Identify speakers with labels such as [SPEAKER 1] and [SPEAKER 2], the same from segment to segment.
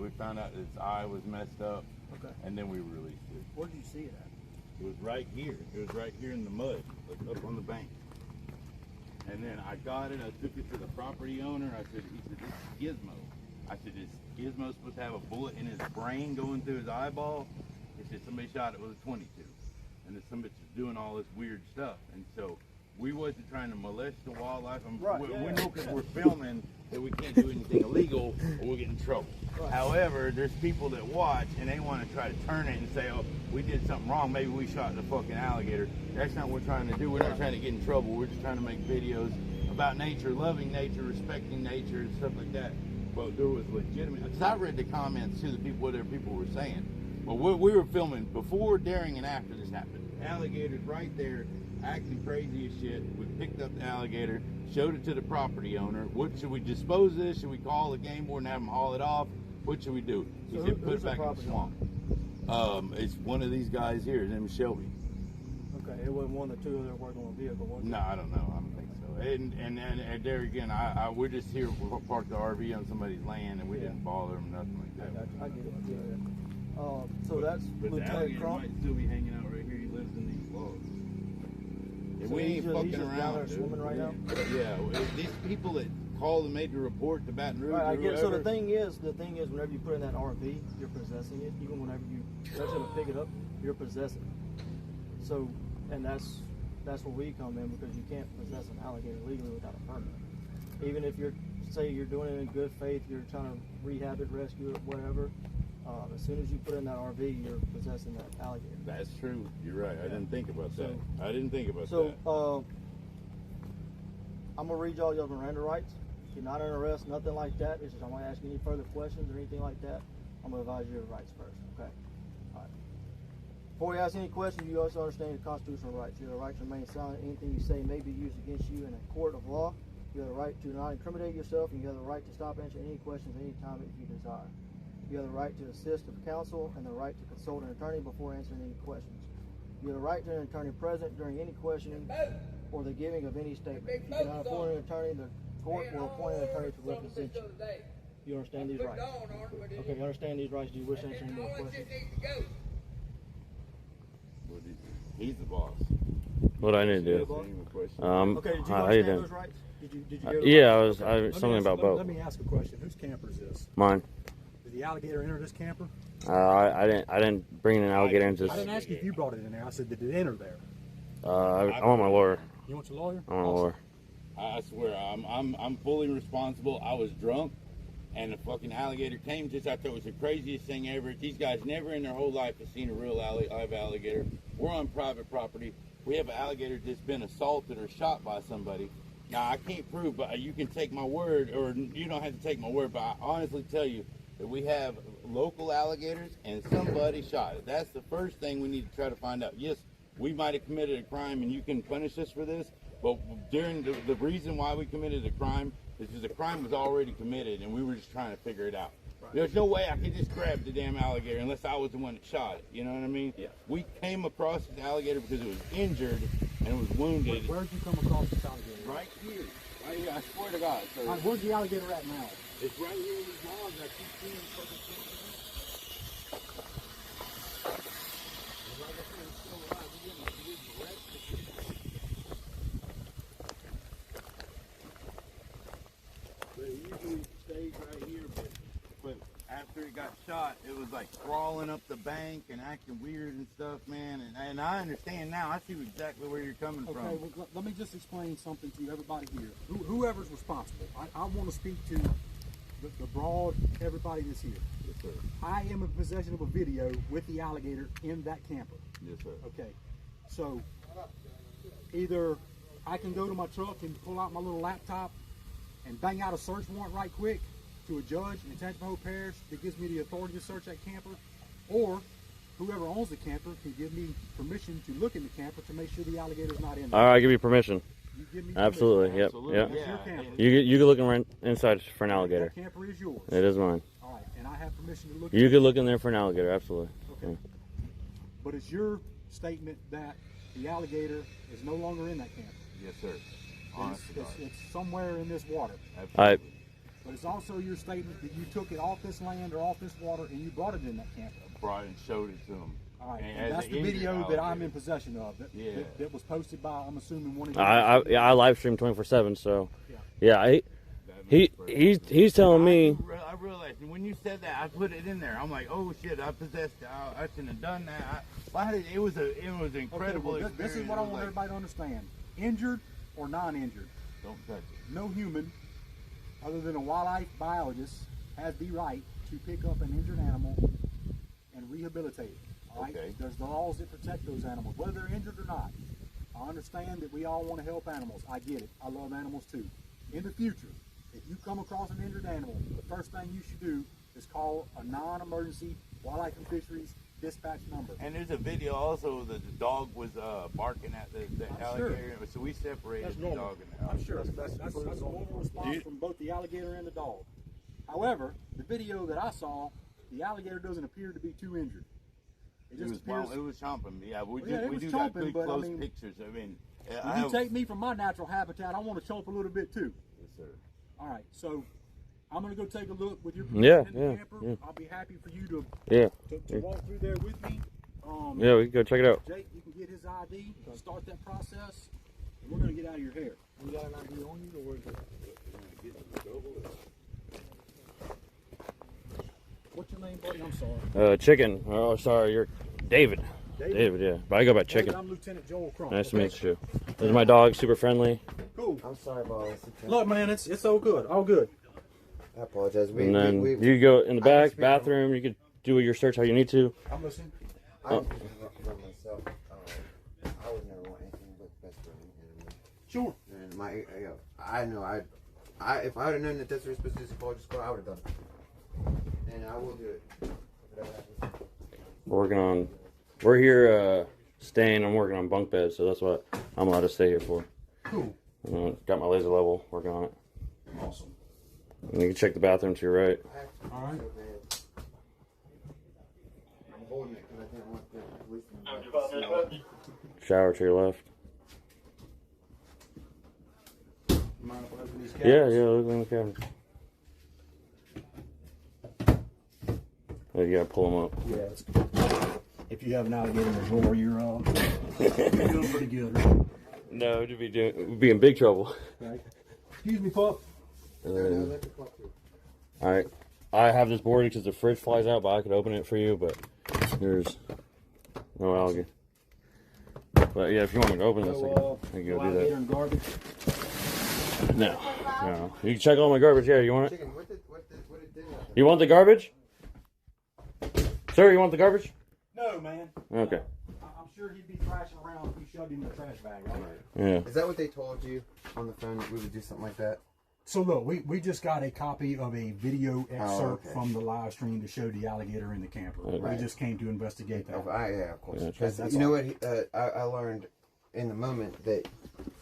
[SPEAKER 1] We found out its eye was messed up, and then we released it.
[SPEAKER 2] Where did you see it at?
[SPEAKER 1] It was right here. It was right here in the mud, like up on the bank. And then I got it. I took it to the property owner. I said, he said, this is Gizmo. I said, is Gizmo supposed to have a bullet in his brain going through his eyeball? He said, somebody shot it with a 22. And then some bitch is doing all this weird stuff. And so we wasn't trying to molest the wildlife. We know because we're filming that we can't do anything illegal or we'll get in trouble. Right. However, there's people that watch and they want to try to turn it and say, oh, we did something wrong. Maybe we shot the fucking alligator. That's not what we're trying to do. We're not trying to get in trouble. We're just trying to make videos about nature, loving nature, respecting nature and stuff like that. But there was legitimate, because I read the comments too, the people, whatever people were saying. But we were filming before, during, and after this happened. Alligators right there, acting crazy as shit. We picked up the alligator, showed it to the property owner. What should we dispose of this? Should we call the game warden and have them haul it off? What should we do? He said, put it back in the swamp. It's one of these guys here. His name is Shelby.
[SPEAKER 2] Okay, it wasn't one of the two that were working on a vehicle, was it?
[SPEAKER 1] No, I don't know. I don't think so. And there again, we're just here. We parked the RV on somebody's land, and we didn't bother them, nothing like that.
[SPEAKER 2] I get it. So that's Lieutenant Crump.
[SPEAKER 1] Might still be hanging out right here. He lives in these logs. And
[SPEAKER 2] So
[SPEAKER 1] we ain't fucking
[SPEAKER 2] down
[SPEAKER 1] around.
[SPEAKER 2] there swimming right now?
[SPEAKER 1] Yeah, these people that called and made the report to Baton Rouge.
[SPEAKER 2] Right, I get it. So the thing is, whenever you put in that RV, you're possessing it. Even whenever you actually pick it up, you're possessing it. So, and that's where we come in, because you can't possess an alligator legally without a permit. Even if you're doing it in good faith, you're trying to rehab it, rescue it, whatever. As soon as you put in that RV, you're possessing that alligator.
[SPEAKER 1] That's true. You're right. I didn't think about that. I didn't think about that.
[SPEAKER 2] So, I'm going to read y'all your Miranda rights. If you're not under arrest, nothing like that. It's just I'm going to ask you any further questions or anything like that. I'm going to advise you your rights first, okay? All right. Before you ask any questions, you also understand your constitutional rights. You have the right to remain silent. Anything you say may be used against you in a court of law. You have the right to not incriminate yourself, and you have the right to stop answering any questions anytime if you desire. You have the right to assist of counsel and the right to consult an attorney before answering any questions. You have the right to an attorney present during any questioning or the giving of any statement. If you cannot afford an attorney, the court will appoint an attorney to represent you. You understand these rights? Okay, you understand these rights. Do you wish to answer any more questions?
[SPEAKER 1] He's the boss.
[SPEAKER 3] What I need to do?
[SPEAKER 2] Okay, did you understand those rights? Did you
[SPEAKER 3] yeah, I was something about both.
[SPEAKER 4] Let me ask a question. Whose camper is this?
[SPEAKER 3] Mine.
[SPEAKER 4] Did the alligator enter this camper?
[SPEAKER 3] I didn't bring an alligator into this.
[SPEAKER 4] I didn't ask you if you brought it in there. I said, did it enter there?
[SPEAKER 3] I want my lawyer.
[SPEAKER 4] You want your lawyer?
[SPEAKER 3] I want a lawyer.
[SPEAKER 1] I swear, I'm fully responsible. I was drunk, and the fucking alligator came. Just I thought it was the craziest thing ever. These guys never in their whole life have seen a real live alligator. We're on private property. We have an alligator that's been assaulted or shot by somebody. Now I can't prove, but you can take my word, or you don't have to take my word. But I honestly tell you that we have local alligators, and somebody shot it. That's the first thing we need to try to find out. Yes, we might have committed a crime, and you can punish us for this. But during the reason why we committed a crime is because the crime was already committed, and we were just trying to figure it out. Right. There's no way I could just grab the damn alligator unless I was the one that shot it. You know what I mean? Yeah. We came across this alligator because it was injured and it was wounded.
[SPEAKER 4] Where did you come across this alligator?
[SPEAKER 1] Right here. Right here. I swear to God. So
[SPEAKER 4] right, where's the alligator at now?
[SPEAKER 1] It's right here in these logs. I keep seeing the fucking thing. Like I said, it's still alive. We didn't wreck the shit. But it usually stays right here, but after it got shot, it was like crawling up the bank and acting weird and stuff, man. And I understand now. I see exactly where you're coming from.
[SPEAKER 4] Okay, well, let me just explain something to everybody here. Whoever's responsible, I want to speak to the broad everybody that's here.
[SPEAKER 1] Yes, sir.
[SPEAKER 4] I am in possession of a video with the alligator in that camper.
[SPEAKER 1] Yes, sir.
[SPEAKER 4] Okay, so either I can go to my truck and pull out my little laptop and bang out a search warrant right quick to a judge in Tangipahoa Parish that gives me the authority to search that camper, or whoever owns the camper can give me permission to look in the camper to make sure the alligator's not in there.
[SPEAKER 3] All right, I give you permission.
[SPEAKER 4] You give me
[SPEAKER 3] Absolutely.
[SPEAKER 4] permission.
[SPEAKER 3] Yep.
[SPEAKER 1] Absolutely.
[SPEAKER 3] Yep.
[SPEAKER 4] That's your camper.
[SPEAKER 3] You can look right inside for an alligator.
[SPEAKER 4] That camper is yours.
[SPEAKER 3] It is mine.
[SPEAKER 4] All right, and I have permission to look.
[SPEAKER 3] You could look in there for an alligator. Absolutely.
[SPEAKER 4] Okay.
[SPEAKER 3] Yeah.
[SPEAKER 4] But it's your statement that the alligator is no longer in that camper.
[SPEAKER 1] Yes, sir. Honest to God.
[SPEAKER 4] It's somewhere in this water.
[SPEAKER 1] Absolutely.
[SPEAKER 4] but it's also your statement that you took it off this land or off this water and you brought it in that camper.
[SPEAKER 1] Brought and showed it to him.
[SPEAKER 4] All right,
[SPEAKER 1] And
[SPEAKER 4] and
[SPEAKER 1] as
[SPEAKER 4] that's
[SPEAKER 1] an
[SPEAKER 4] the video
[SPEAKER 1] injured
[SPEAKER 4] that I'm
[SPEAKER 1] alligator.
[SPEAKER 4] in possession of. That was posted by, I'm assuming, one of you.
[SPEAKER 3] I live stream 24/7. So
[SPEAKER 4] Yeah.
[SPEAKER 3] yeah, he's telling me.
[SPEAKER 1] I realized when you said that, I put it in there. I'm like, oh shit, I possessed. I shouldn't have done that. It was incredible.
[SPEAKER 4] Okay, well, this is what I want
[SPEAKER 1] like,
[SPEAKER 4] everybody to understand. Injured or non-injured,
[SPEAKER 1] don't touch it.
[SPEAKER 4] no human, other than a wildlife biologist, has the right to pick up an injured animal and rehabilitate it. All right?
[SPEAKER 1] Okay.
[SPEAKER 4] There's the laws that protect those animals, whether they're injured or not. I understand that we all want to help animals. I get it. I love animals too. In the future, if you come across an injured animal, the first thing you should do is call a non-emergency wildlife and fisheries dispatch number.
[SPEAKER 1] And there's a video also that the dog was barking at the alligator, so we separated
[SPEAKER 4] That's
[SPEAKER 1] the
[SPEAKER 4] normal.
[SPEAKER 1] dog and the
[SPEAKER 4] I'm
[SPEAKER 1] alligator.
[SPEAKER 4] sure that's a normal response from both the alligator and the dog. However, the video that I saw, the alligator doesn't appear to be too injured. It just appears.
[SPEAKER 1] It was chomping. Yeah, we
[SPEAKER 4] was
[SPEAKER 1] do got
[SPEAKER 4] chomping,
[SPEAKER 1] good
[SPEAKER 4] but I
[SPEAKER 1] close
[SPEAKER 4] mean,
[SPEAKER 1] pictures. I mean,
[SPEAKER 4] when you take me from my natural habitat, I want to chomp a little bit too.
[SPEAKER 1] Yes, sir.
[SPEAKER 4] All right, so I'm gonna go take a look with your
[SPEAKER 3] Yeah,
[SPEAKER 4] in the
[SPEAKER 3] yeah,
[SPEAKER 4] camper.
[SPEAKER 3] yeah.
[SPEAKER 4] I'll be happy for you to
[SPEAKER 3] Yeah,
[SPEAKER 4] walk through there with me.
[SPEAKER 3] yeah, we can go check it out.
[SPEAKER 4] Jake, you can get his ID, start that process, and we're gonna get out of your hair.
[SPEAKER 2] You got an ID on you, or where's it?
[SPEAKER 4] What's your name, buddy? I'm sorry.
[SPEAKER 3] Chicken. Oh, sorry, you're David. David, yeah. But I go by Chicken.
[SPEAKER 4] I'm Lieutenant Joel Crump.
[SPEAKER 3] Nice to meet you. This is my dog, super friendly.
[SPEAKER 4] Cool.
[SPEAKER 5] I'm sorry about this.
[SPEAKER 4] Look, man, it's all good. All good.
[SPEAKER 5] I apologize.
[SPEAKER 3] And then you go in the back bathroom. You could do your search how you need to.
[SPEAKER 4] I'm listening.
[SPEAKER 5] I'm for myself. I would never want anything but the best for me.
[SPEAKER 4] Sure.
[SPEAKER 5] And I know I if I would have known that that's what you're supposed to do, just go, I would have done it. And I will do it. Whatever happens.
[SPEAKER 3] We're here staying. I'm working on bunk beds, so that's what I'm allowed to stay here for.
[SPEAKER 4] Cool.
[SPEAKER 3] Got my laser level, working on it.
[SPEAKER 4] Awesome.
[SPEAKER 3] And you can check the bathroom to your right.
[SPEAKER 4] All right.
[SPEAKER 5] I'm holding it because I didn't want the police to
[SPEAKER 3] Shower to your left.
[SPEAKER 4] Mind if I open these
[SPEAKER 3] Yeah,
[SPEAKER 4] cabinets?
[SPEAKER 3] look in the cabinet. Oh, you gotta pull them up.
[SPEAKER 4] Yeah. If you have an alligator in the drawer, you're doing pretty good. Right?
[SPEAKER 3] No, we'd be in big trouble.
[SPEAKER 4] Right. Excuse me, pup.
[SPEAKER 3] Alright. I have this board because the fridge flies out, but I could open it for you, but there's no alligator. But yeah, if you want me to open this, I can go do
[SPEAKER 4] alligator
[SPEAKER 3] that.
[SPEAKER 4] and garbage.
[SPEAKER 3] No. You can check all my garbage. Yeah, you want it?
[SPEAKER 5] Chicken, what did it do?
[SPEAKER 3] You want the garbage? Sir, you want the garbage?
[SPEAKER 4] No, man.
[SPEAKER 3] Okay.
[SPEAKER 4] I'm sure he'd be thrashing around if you shoved him in the trash bag. Right?
[SPEAKER 3] Yeah.
[SPEAKER 5] Is that what they told you on the phone that we would do something like that?
[SPEAKER 4] So look, we just got a copy of a video excerpt
[SPEAKER 5] okay.
[SPEAKER 4] from the live stream to show the alligator in the camper.
[SPEAKER 3] Right.
[SPEAKER 4] We just came to investigate that.
[SPEAKER 5] Yeah, of course.
[SPEAKER 3] Yeah,
[SPEAKER 5] Because
[SPEAKER 4] that's
[SPEAKER 5] you know
[SPEAKER 4] all.
[SPEAKER 5] what? I learned in the moment that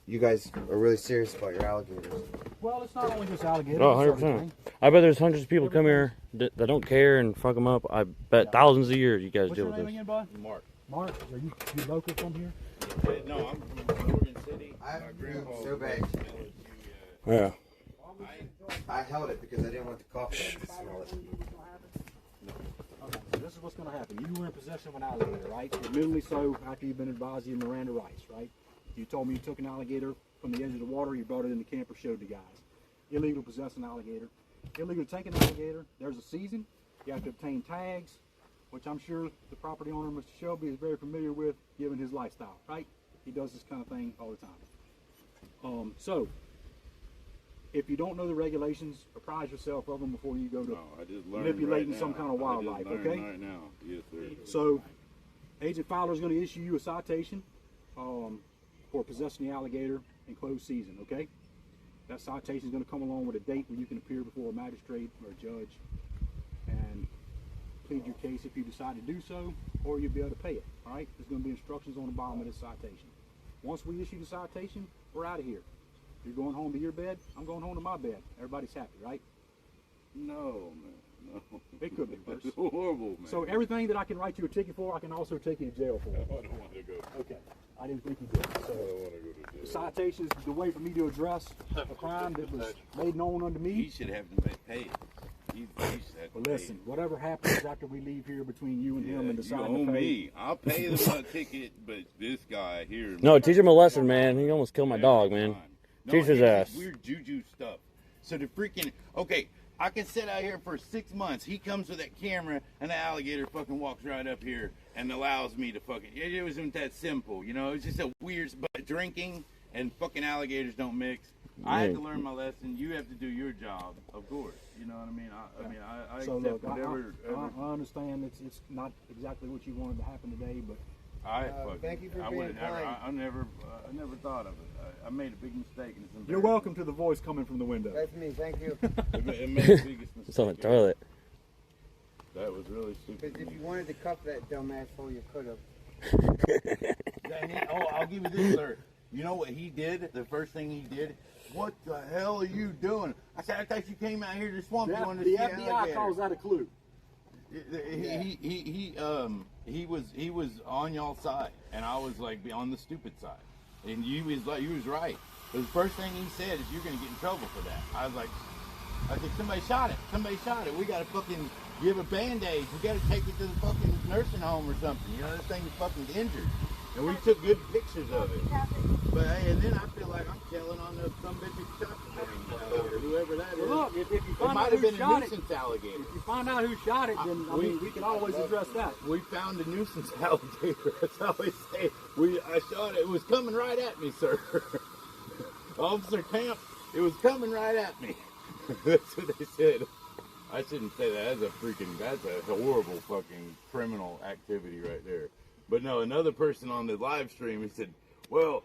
[SPEAKER 5] you guys are really serious about your alligators.
[SPEAKER 4] Well, it's not only just alligators.
[SPEAKER 3] Oh,
[SPEAKER 4] it's
[SPEAKER 3] 100%.
[SPEAKER 4] everything.
[SPEAKER 3] I bet there's hundreds of people come here that don't care and fuck them up. I bet thousands of years you guys
[SPEAKER 4] What's
[SPEAKER 3] deal
[SPEAKER 4] your
[SPEAKER 3] with
[SPEAKER 4] name
[SPEAKER 3] this.
[SPEAKER 4] again, bud?
[SPEAKER 1] Mark.
[SPEAKER 4] Mark, are you local from here?
[SPEAKER 1] No, I'm from Morgan City.
[SPEAKER 5] I
[SPEAKER 1] My grandpa
[SPEAKER 5] so bad.
[SPEAKER 3] Yeah.
[SPEAKER 5] I held it because I didn't want the coffee to smell it.
[SPEAKER 4] Okay, so this is what's going to happen. You were in possession of an alligator, right? Admittedly so, after you've been advised of your Miranda rights, right? You told me you took an alligator from the edge of the water, you brought it in the camper, showed the guys. Illegal to possess an alligator. Illegal to take an alligator. There's a season. You have to obtain tags, which I'm sure the property owner, Mr. Shelby, is very familiar with, given his lifestyle, right? He does this kind of thing all the time. So, if you don't know the regulations, apprise yourself of them before you go to
[SPEAKER 1] I just learned
[SPEAKER 4] manipulating
[SPEAKER 1] right
[SPEAKER 4] some
[SPEAKER 1] now.
[SPEAKER 4] kind of wildlife,
[SPEAKER 1] I just learned
[SPEAKER 4] okay?
[SPEAKER 1] Right now, yes, sir.
[SPEAKER 4] So, Agent Fowler is going to issue you a citation for possessing the alligator in closed season, okay? That citation is going to come along with a date when you can appear before a magistrate or a judge and plead your case if you decide to do so, or you'll be able to pay it, all right? There's going to be instructions on the bottom of this citation. Once we issue the citation, we're out of here. You're going home to your bed, I'm going home to my bed. Everybody's happy, right?
[SPEAKER 1] No, man, no.
[SPEAKER 4] It could be worse.
[SPEAKER 1] It's horrible, man.
[SPEAKER 4] So everything that I can write you a ticket for, I can also take you to jail for.
[SPEAKER 1] I don't want to go.
[SPEAKER 4] Okay. I didn't think he did. So, the citation is the way for me to address a crime that was made known unto
[SPEAKER 1] He
[SPEAKER 4] me.
[SPEAKER 1] should have to pay it. He should have to
[SPEAKER 4] But
[SPEAKER 1] pay
[SPEAKER 4] listen, whatever happens after we leave here between you and
[SPEAKER 1] it.
[SPEAKER 4] him and
[SPEAKER 1] You
[SPEAKER 4] decide
[SPEAKER 1] owe
[SPEAKER 4] to pay.
[SPEAKER 1] me. I'll pay the ticket, but this guy here.
[SPEAKER 3] No, teach him a lesson, man. He almost killed my dog, man. Teach his
[SPEAKER 1] it's
[SPEAKER 3] ass.
[SPEAKER 1] Weird juju stuff. So the freaking okay, I can sit out here for 6 months. He comes with that camera, and the alligator fucking walks right up here and allows me to fucking. It wasn't that simple, you know. It's just a weird. But drinking and fucking alligators don't mix. I had to learn my lesson. You have to do your job, of course. You know what I mean? I
[SPEAKER 4] So
[SPEAKER 1] accept
[SPEAKER 4] look,
[SPEAKER 1] whatever.
[SPEAKER 4] I understand it's not exactly what you wanted to happen today, but
[SPEAKER 5] Thank you for
[SPEAKER 1] I
[SPEAKER 5] being
[SPEAKER 1] would never.
[SPEAKER 5] kind.
[SPEAKER 1] I never thought of it. I made a big mistake, and it's
[SPEAKER 4] you're
[SPEAKER 1] embarrassing.
[SPEAKER 4] welcome to the voice coming from the window.
[SPEAKER 5] That's me. Thank you.
[SPEAKER 1] It made the biggest mistake.
[SPEAKER 3] It's on the toilet.
[SPEAKER 1] That was really stupid.
[SPEAKER 5] Because if you wanted to cuff that dumb asshole, you could have.
[SPEAKER 1] I'll give you this, sir. You know what he did? The first thing he did. What the hell are you doing? I said, I thought you came out here to swamp. You wanted to
[SPEAKER 4] The
[SPEAKER 1] see
[SPEAKER 4] FBI
[SPEAKER 1] alligator."
[SPEAKER 4] calls that a clue.
[SPEAKER 1] He was on y'all's side, and I was like on the stupid side, and you was right. But the first thing he said is, "You're gonna get in trouble for that." I said, "Somebody shot it. Somebody shot it. We gotta fucking give a band-aid. We gotta take it to the fucking nursing home or something. You know, this thing is fucking injured." And we took good pictures of it. But hey, and then I feel like I'm telling on the some bitch who shot the thing, or whoever that is.
[SPEAKER 4] Well, look, if you
[SPEAKER 1] It
[SPEAKER 4] find
[SPEAKER 1] might
[SPEAKER 4] out
[SPEAKER 1] have
[SPEAKER 4] who
[SPEAKER 1] been a
[SPEAKER 4] shot it,
[SPEAKER 1] nuisance alligator.
[SPEAKER 4] if you find out who shot it, then I mean we can always address that.
[SPEAKER 1] We found a nuisance alligator. That's how we say it. I shot it. It was coming right at me, sir. Officer Camp, it was coming right at me. That's what they said. I shouldn't say that. That's a horrible fucking criminal activity right there. But no, another person on the live stream, he said, well,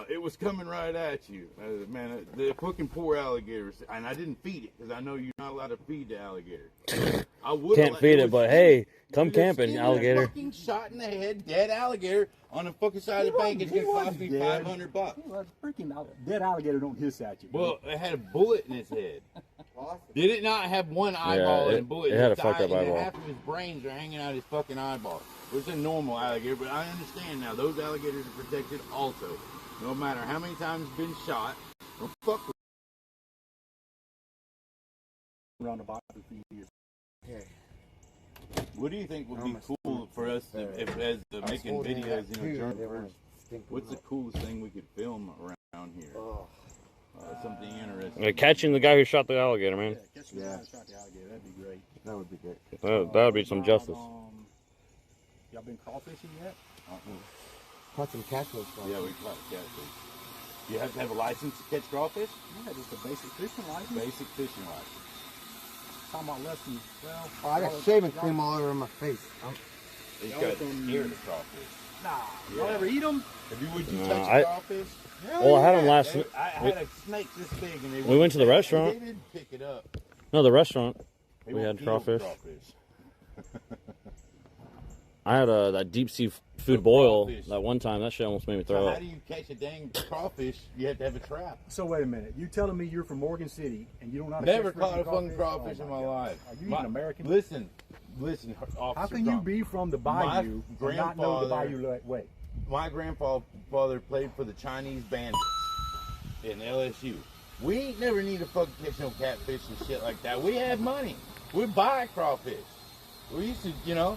[SPEAKER 1] it was coming right at you. Man, the fucking poor alligators. And I didn't feed it because I know you're not allowed to feed the alligator. I would
[SPEAKER 3] Can't feed it, but hey, come camping, alligator.
[SPEAKER 1] Fucking shot in the head, dead alligator on the fucking side of the bank. It's going to cost me $500.
[SPEAKER 4] Well, freaking dead alligator don't hiss at you.
[SPEAKER 1] Well, it had a bullet in his head.
[SPEAKER 5] Awesome.
[SPEAKER 1] Did it not have one eyeball and a bullet?
[SPEAKER 3] it had a
[SPEAKER 1] His
[SPEAKER 3] fucked up
[SPEAKER 1] eye, and
[SPEAKER 3] eyeball.
[SPEAKER 1] half of his brains are hanging out his fucking eyeball. It's a normal alligator, but I understand now. Those alligators are protected also. No matter how many times it's been shot, don't fuck with
[SPEAKER 4] around the bottom for years.
[SPEAKER 5] Okay.
[SPEAKER 1] What do you think would be cool for us if as making videos, journalists? What's the coolest thing we could film around here? Something interesting.
[SPEAKER 3] Catching the guy who shot the alligator, man.
[SPEAKER 4] Catch the guy that shot the alligator, that'd be great.
[SPEAKER 5] That would be good.
[SPEAKER 3] That would be some justice.
[SPEAKER 4] Y'all been crawfishing yet?
[SPEAKER 5] Caught some catfish.
[SPEAKER 1] Yeah, we caught catfish. You have to have a license to catch crawfish?
[SPEAKER 4] Yeah, just a basic fishing license.
[SPEAKER 1] Basic fishing license.
[SPEAKER 4] Talking about less than, well...
[SPEAKER 5] Oh, I got shaving cream all over my face.
[SPEAKER 1] He's got scared of crawfish.
[SPEAKER 4] Nah, y'all ever eat them?
[SPEAKER 1] Would you
[SPEAKER 3] No,
[SPEAKER 1] touch
[SPEAKER 3] I-
[SPEAKER 1] a crawfish?
[SPEAKER 3] Well, I had them last.
[SPEAKER 1] I had a snake this big, and
[SPEAKER 3] We went to the restaurant.
[SPEAKER 1] They didn't pick it up.
[SPEAKER 3] No, the restaurant.
[SPEAKER 1] They
[SPEAKER 3] We
[SPEAKER 1] won't
[SPEAKER 3] had
[SPEAKER 1] kill
[SPEAKER 3] crawfish. I had that deep sea food boil
[SPEAKER 1] crawfish.
[SPEAKER 3] that one time. That shit almost made me
[SPEAKER 1] So
[SPEAKER 3] throw
[SPEAKER 1] how
[SPEAKER 3] up.
[SPEAKER 1] do you catch a dang crawfish? You have to have a trap.
[SPEAKER 4] So wait a minute. You telling me you're from Morgan City and you don't know how to
[SPEAKER 1] Never
[SPEAKER 4] catch
[SPEAKER 1] caught a
[SPEAKER 4] freaking
[SPEAKER 1] fucking crawfish
[SPEAKER 4] Oh
[SPEAKER 1] in my
[SPEAKER 4] God.
[SPEAKER 1] life.
[SPEAKER 4] Are you even American?
[SPEAKER 1] Listen, Officer
[SPEAKER 4] How can you
[SPEAKER 1] Trump.
[SPEAKER 4] be from the bayou and not know the bayou way?
[SPEAKER 1] My grandfather played for the Chinese Bandits in LSU. We ain't never need to fucking catch no catfish and shit like that. We have money. We buy crawfish. We used to,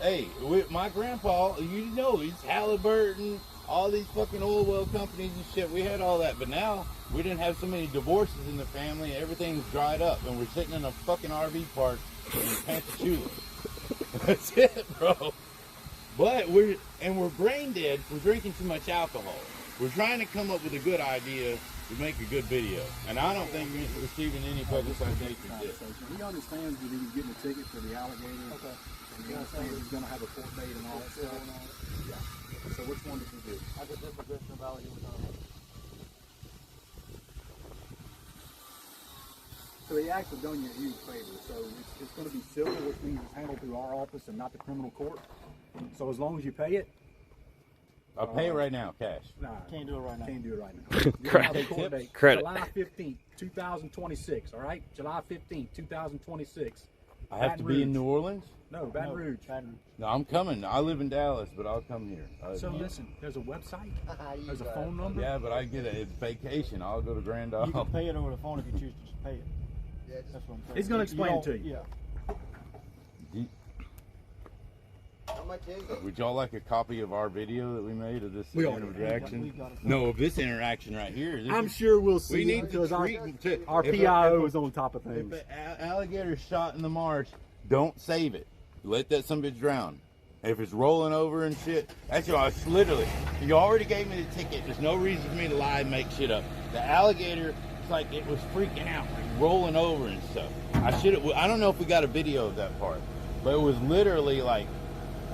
[SPEAKER 1] hey, my grandpa, he's Halliburton, all these fucking oil well companies and shit. We had all that, but now we didn't have so many divorces in the family. Everything's dried up, and we're sitting in a fucking RV park in Panchachula. That's it, bro. But we're brain dead from drinking too much alcohol. We're trying to come up with a good idea to make a good video, and I don't think we're receiving any public citation.
[SPEAKER 4] He understands that he's getting a ticket for the alligator. Okay. And he understands he's going to have a court date and all that stuff. Yeah. So which one did you do?
[SPEAKER 2] I did this possession of alligator.
[SPEAKER 4] So he actually done you a huge favor. So it's going to be civil, which means it's handled through our office and not the criminal court. So as long as you pay it.
[SPEAKER 1] I'll pay it right now, cash.
[SPEAKER 4] Nah,
[SPEAKER 2] Can't do it right now.
[SPEAKER 4] Can't do it right now. You're gonna have a court date,
[SPEAKER 3] Credit.
[SPEAKER 4] July 15th, 2026. All right, July 15th, 2026.
[SPEAKER 1] I have to be in New Orleans?
[SPEAKER 4] No, Baton Rouge.
[SPEAKER 2] Baton Rouge.
[SPEAKER 1] No, I'm coming. I live in Dallas, but I'll come here.
[SPEAKER 4] So listen, there's a website, there's a phone number.
[SPEAKER 1] Yeah, but I get a vacation. I'll go to Grand
[SPEAKER 2] You can
[SPEAKER 1] Isle.
[SPEAKER 2] pay it over the phone if you choose to pay it.
[SPEAKER 5] Yeah, just,
[SPEAKER 2] That's what I'm saying.
[SPEAKER 4] He's gonna explain it to
[SPEAKER 2] don't-
[SPEAKER 4] you.
[SPEAKER 2] Yeah.
[SPEAKER 5] how much is it?
[SPEAKER 1] Would y'all like a copy of our video that we made of this
[SPEAKER 4] We all-
[SPEAKER 1] interaction?
[SPEAKER 2] we got it.
[SPEAKER 1] No, of this interaction right here. This
[SPEAKER 4] I'm
[SPEAKER 1] is-
[SPEAKER 4] sure we'll
[SPEAKER 1] we
[SPEAKER 4] see
[SPEAKER 1] need
[SPEAKER 4] because
[SPEAKER 1] to
[SPEAKER 4] our
[SPEAKER 1] treat to,
[SPEAKER 4] our
[SPEAKER 1] if a-
[SPEAKER 4] PIO
[SPEAKER 1] if
[SPEAKER 4] is on top of
[SPEAKER 1] a-
[SPEAKER 4] things.
[SPEAKER 1] If an alligator shot in the marsh, don't save it. Let that some bitch drown. If it's rolling over and shit, that's what I was literally. You already gave me the ticket. There's no reason for me to lie and make shit up. The alligator, it's like it was freaking out, like rolling over and stuff. I don't know if we got a video of that part, but it was literally like,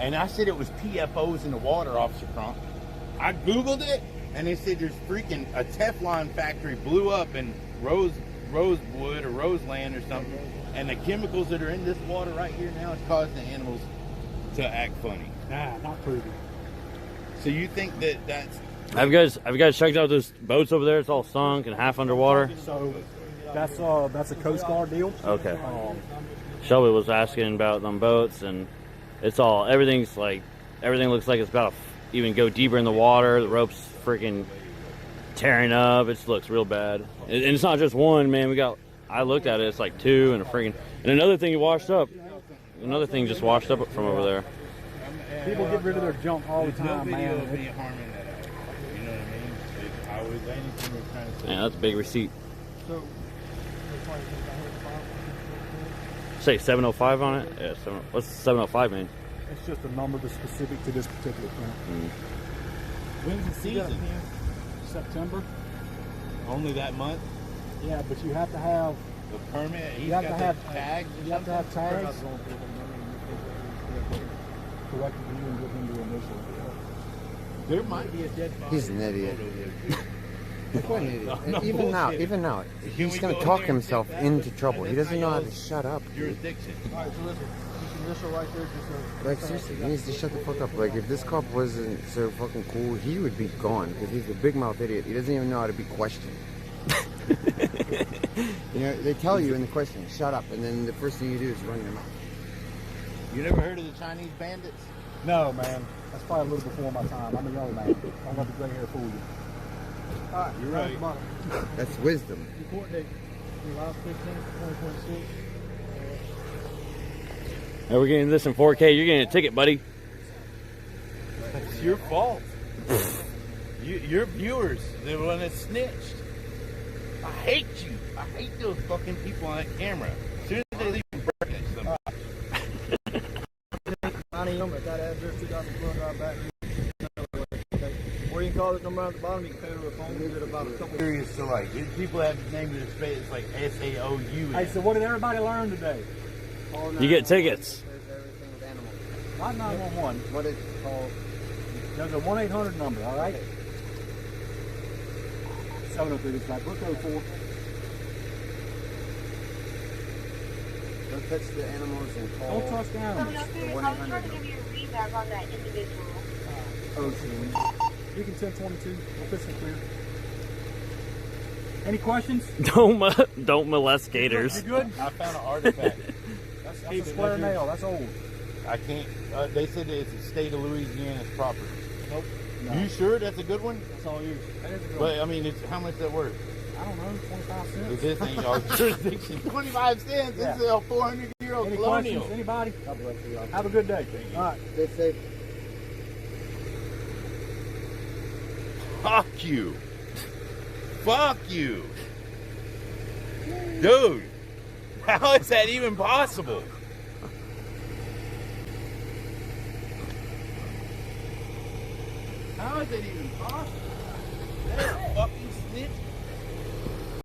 [SPEAKER 1] and I said it was PFOs in the water, Officer Cronk. I Googled it, and they said there's freaking a Teflon factory blew up in Rosewood or Roseland or something, and the chemicals that are in this water right here now is causing the animals to act funny.
[SPEAKER 4] Nah, not proven.
[SPEAKER 1] So you think that's
[SPEAKER 3] Have you guys checked out those boats over there? It's all sunk and half underwater.
[SPEAKER 4] So that's a Coast Guard deal.
[SPEAKER 3] Okay. Shelby was asking about them boats, and everything looks like it's about to even go deeper in the water. The rope's freaking tearing up. It looks real bad, and it's not just one, man. I looked at it. It's like two and another thing washed up. Another thing just washed up from over there.
[SPEAKER 4] People get rid of their junk all the
[SPEAKER 1] there's no
[SPEAKER 4] time,
[SPEAKER 1] video
[SPEAKER 4] man.
[SPEAKER 1] of me harming that alligator. You know what I mean? I was anything we're trying to say.
[SPEAKER 3] Man, that's a big receipt.
[SPEAKER 2] So,
[SPEAKER 3] Say 705 on it. Yeah. What's 705 mean?
[SPEAKER 4] It's just a number that's specific to this particular plant.
[SPEAKER 1] When's the season?
[SPEAKER 4] September.
[SPEAKER 1] Only that month?
[SPEAKER 4] Yeah, but you have to have
[SPEAKER 1] The permit? He's
[SPEAKER 4] You have
[SPEAKER 1] got
[SPEAKER 4] to
[SPEAKER 1] the
[SPEAKER 4] have
[SPEAKER 1] tags or
[SPEAKER 4] You have to have
[SPEAKER 1] something?
[SPEAKER 4] tags. Corrected you and give him the initial.
[SPEAKER 1] There might be a dead body.
[SPEAKER 5] He's an idiot. What an idiot.
[SPEAKER 1] No,
[SPEAKER 5] And even now,
[SPEAKER 1] Can
[SPEAKER 5] he's
[SPEAKER 1] we
[SPEAKER 5] gonna
[SPEAKER 1] go
[SPEAKER 5] talk
[SPEAKER 1] there and
[SPEAKER 5] himself
[SPEAKER 1] fix that?
[SPEAKER 5] into trouble. He
[SPEAKER 1] And that's
[SPEAKER 5] doesn't know how
[SPEAKER 1] how
[SPEAKER 5] to
[SPEAKER 1] y'all's
[SPEAKER 5] shut up.
[SPEAKER 1] Jurisdiction.
[SPEAKER 2] alright, so listen, this initial right there, just
[SPEAKER 5] Like seriously, he needs to shut the fuck up. Like if this cop wasn't so fucking cool, he would be gone because he's a big mouth idiot. He doesn't even know how to be questioned. You know, they tell you in the question, shut up, and then the first thing you do is run your mouth.
[SPEAKER 1] You never heard of the Chinese bandits?
[SPEAKER 4] No, man. That's probably a little before my time. I'm a young man. Don't let the gray hair fool you.
[SPEAKER 2] alright,
[SPEAKER 1] You're right.
[SPEAKER 2] bottom.
[SPEAKER 5] That's wisdom.
[SPEAKER 2] Report date, July 15th, 2026.
[SPEAKER 3] Hey, we're getting this in 4K. You're getting a ticket, buddy.
[SPEAKER 1] It's your fault. Your viewers, they're the one that snitched. I hate you. I hate those fucking people on that camera. As soon as they leave broadcast them.
[SPEAKER 2] 9 a.m. at that address, 2000 Drive back. Or you can call this number at the bottom. You can pay over the phone. Leave it about a couple.
[SPEAKER 1] Curious to like, these people have the name of this space. It's like SAOU.
[SPEAKER 4] Hey, so what did everybody learn today?
[SPEAKER 3] You get tickets.
[SPEAKER 5] Everything with animals.
[SPEAKER 4] Not 911.
[SPEAKER 5] What is it called?
[SPEAKER 4] There's a 1-800 number, all right? 703 is like, look 04.
[SPEAKER 5] Don't touch the animals and call.
[SPEAKER 4] Don't trust animals.
[SPEAKER 6] I'm trying to give you a feedback on that individual.
[SPEAKER 4] You can 1022. We'll fix it clear. Any questions?
[SPEAKER 3] Don't molest gators.
[SPEAKER 4] You good?
[SPEAKER 1] I found an artifact.
[SPEAKER 4] That's a square nail. That's old.
[SPEAKER 1] I can't. They said that it's a state of Louisiana's property.
[SPEAKER 4] Nope.
[SPEAKER 1] You sure that's a good one?
[SPEAKER 4] That's all you. That is a good
[SPEAKER 1] But I mean, it's how much that worth?
[SPEAKER 4] one. I don't know, 25 cents.
[SPEAKER 1] If this ain't y'all's jurisdiction, 25 cents.
[SPEAKER 4] Yeah.
[SPEAKER 1] This is a 400-year-old
[SPEAKER 4] Any
[SPEAKER 1] colonial.
[SPEAKER 4] questions? Anybody? Have a good day. All right.
[SPEAKER 5] Stay safe.
[SPEAKER 1] Fuck you. Fuck you. Dude, how is that even possible? How is it even possible?